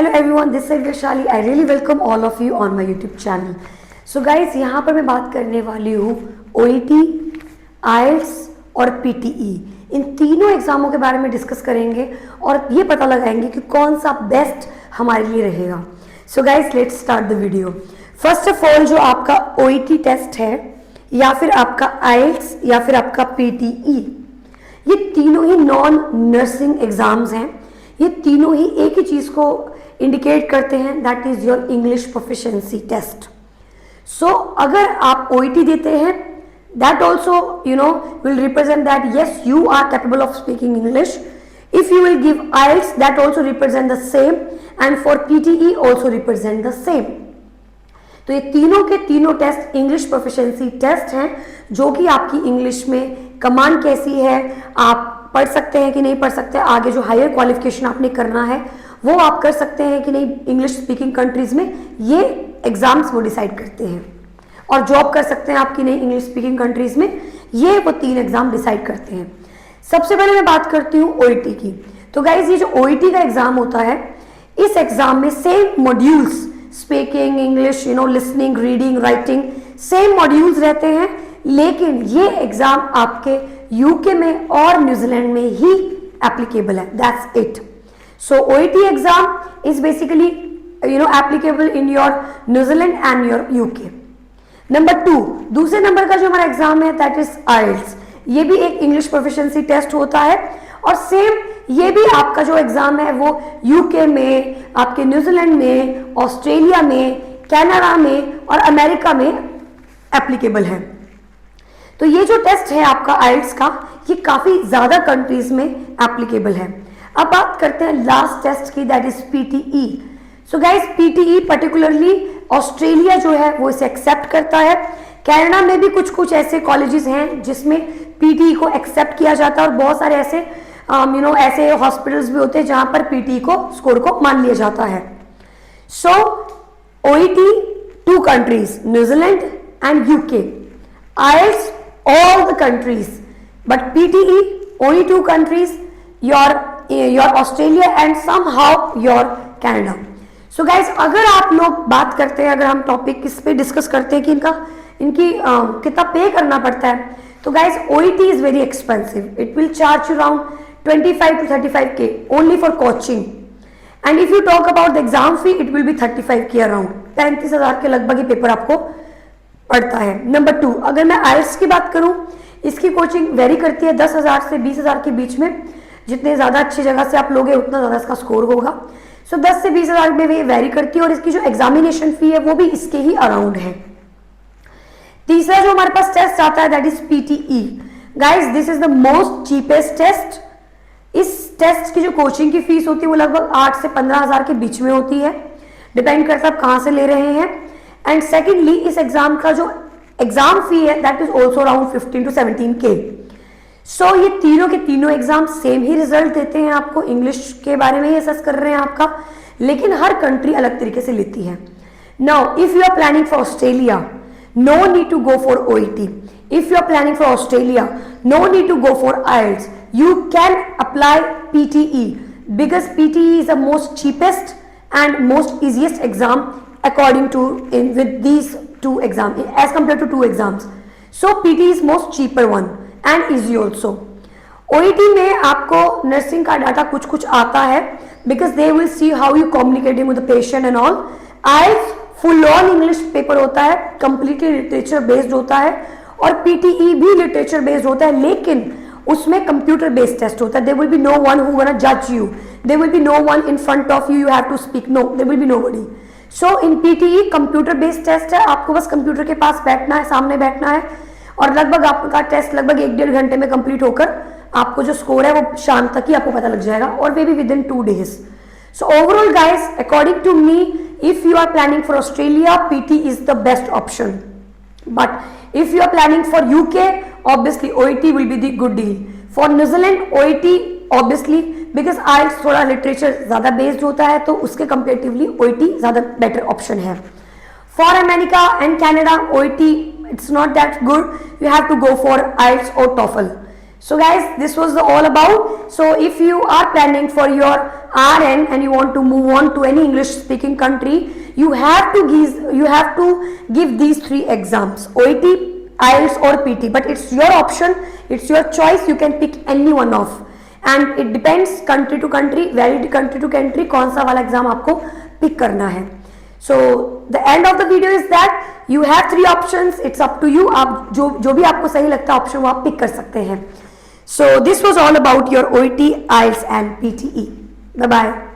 Hello everyone, this is Vaishali. I really welcome all of you on my YouTube channel. So guys, यहाँ पर मैं बात करने वाली हूँ OET, IELTS और PTE इन तीनों एग्जामों के बारे में डिस्कस करेंगे और ये पता लगाएंगे कि कौन सा बेस्ट हमारे लिए रहेगा. So guys let's start the video. First of all जो आपका OET टेस्ट है या फिर आपका IELTS या फिर आपका PTE, ये तीनों ही नॉन नर्सिंग एग्जाम्स हैं. ये तीनों ही एक ही चीज़ को इंडिकेट करते हैं, that is your English proficiency test. So अगर आप OET देते हैं, that also will represent that yes you are capable of speaking English. If you will give IELTS, that also represent the same, and for PTE also represent the same. तो ये तीनों के तीनों test English proficiency test हैं, जो कि आपकी English में कमांड कैसी है, आप पढ़ सकते हैं कि नहीं पढ़ सकते, आगे जो हायर क्वालिफिकेशन आपने करना है वो आप कर सकते हैं कि नहीं इंग्लिश स्पीकिंग कंट्रीज में, ये एग्जाम्स वो डिसाइड करते हैं. और जॉब कर सकते हैं आप कि नहीं इंग्लिश स्पीकिंग कंट्रीज में, ये वो तीन एग्जाम डिसाइड करते हैं. सबसे पहले मैं बात करती हूँ OET की. तो गाइज ये जो OET का एग्जाम होता है, इस एग्जाम में same modules speaking English, listening, reading, writing, same modules रहते हैं, लेकिन ये एग्जाम आपके यूके में और न्यूजीलैंड में ही एप्लीकेबल है. That's it. So OET exam is basically applicable in your New Zealand and your UK. Number 2, दूसरे नंबर का जो हमारा एग्जाम है दैट इज IELTS. ये भी एक इंग्लिश प्रोफिशिएंसी टेस्ट होता है और सेम ये भी आपका जो एग्जाम है वो UK में, आपके न्यूजीलैंड में, ऑस्ट्रेलिया में, कनाडा में और अमेरिका में एप्लीकेबल है. तो ये जो टेस्ट है आपका IELTS का, ये काफी ज्यादा कंट्रीज में एप्लीकेबल है. अब बात करते हैं लास्ट टेस्ट की, that is PTE. So guys PTE particularly Australia जो है वो इसे एक्सेप्ट करता है. कनाडा में भी कुछ कुछ ऐसे कॉलेजेस हैं जिसमें PTE को एक्सेप्ट किया जाता है और बहुत सारे ऐसे ऐसे हॉस्पिटल्स भी होते हैं जहां पर PTE को स्कोर को मान लिया जाता है. सो OET 2 countries, New Zealand and UK. IELTS all the countries, but PTE only 2 countries, your Australia and somehow your Canada. So guys, अगर आप लोग बात करते हैं, अगर हम टॉपिक किस पे डिस्कस करते हैं कि इनकी कितना पे करना पड़ता है, तो guys OET is very expensive. It will charge you around 25 to 35K only for coaching. And if you talk about the exam fee, it will be 35K around. 35,000 के लगभग ये पेपर आपको पड़ता है. नंबर 2, अगर मैं IELTS की बात करूं, इसकी कोचिंग वेरी करती है 10,000 से 20,000 के बीच में. जितने ज़्यादा अच्छी जगह से आप लोगे उतना ज़्यादा इसका स्कोर होगा. सो 10 से 20,000 में ये वेरी करती है और इसकी जो एग्जामिनेशन फी है वो भी इसके ही अराउंड है. तीसरा जो हमारे पास टेस्ट आता है that is PTE. Guys this is the most cheapest test. इस टेस्ट की जो कोचिंग की फीस होती है वो लगभग 8 से 15,000 के बीच में होती है, डिपेंड करता है आप कहाँ से ले रहे हैं. एंड सेकेंडली इस एग्जाम का जो एग्जाम फी है that is also around 15 to 17K. सो ये तीनों के तीनों एग्जाम सेम ही रिजल्ट देते हैं आपको. इंग्लिश के बारे में ही असेस कर रहे हैं आपका, लेकिन हर कंट्री अलग तरीके से लेती है. Now if you are planning for Australia, no need to go for OET. If you are planning for Australia, no need to go for IELTS. You can apply PTE because PTE is the most cheapest and most easiest exam according to with these 2 exams as compared to 2 exams. So PTE is most cheaper one and easy also. OET में आपको nursing का data कुछ कुछ आता है because they will see how you communicating with the patient and all. IELTS full on English paper होता है, completely literature based होता है, और PTE भी लिटरेचर बेस्ड होता है, लेकिन उसमें कंप्यूटर बेस्ड टेस्ट होता है. there will be no one who gonna judge you. there will be no one in front of you, you have to speak. No, there will be nobody. So in PTE computer based test है, आपको बस computer के पास बैठना है, सामने बैठना है, और लगभग आपका टेस्ट लगभग 1-1.5 घंटे में कंप्लीट होकर आपको जो स्कोर है वो शाम तक ही आपको पता लग जाएगा, और वे भी within 2 days. So overall guys according to me, if you are planning for Australia, PT is the best option. But if you are planning for UK, obviously OET will be the good deal. For New Zealand OET obviously, because IELTS थोड़ा literature ज्यादा based होता है, तो उसके comparatively OET ज्यादा better option है. For America and Canada OET it's not that good. You have to go for IELTS or TOEFL. So guys, this was all about. So if you are planning for your RN and you want to move on to any English speaking country, you have to give these 3 exams: OET, IELTS or PT. But it's your option, it's your choice. You can pick any one of, and it depends country to country, valid country to country, कौन सा वाला exam आपको pick करना है. So the end of the video is that you have 3 options. It's up to you. आप जो भी आपको सही लगता है ऑप्शन वो आप पिक कर सकते हैं. So this was all about your OET, IELTS and PTE. Bye bye.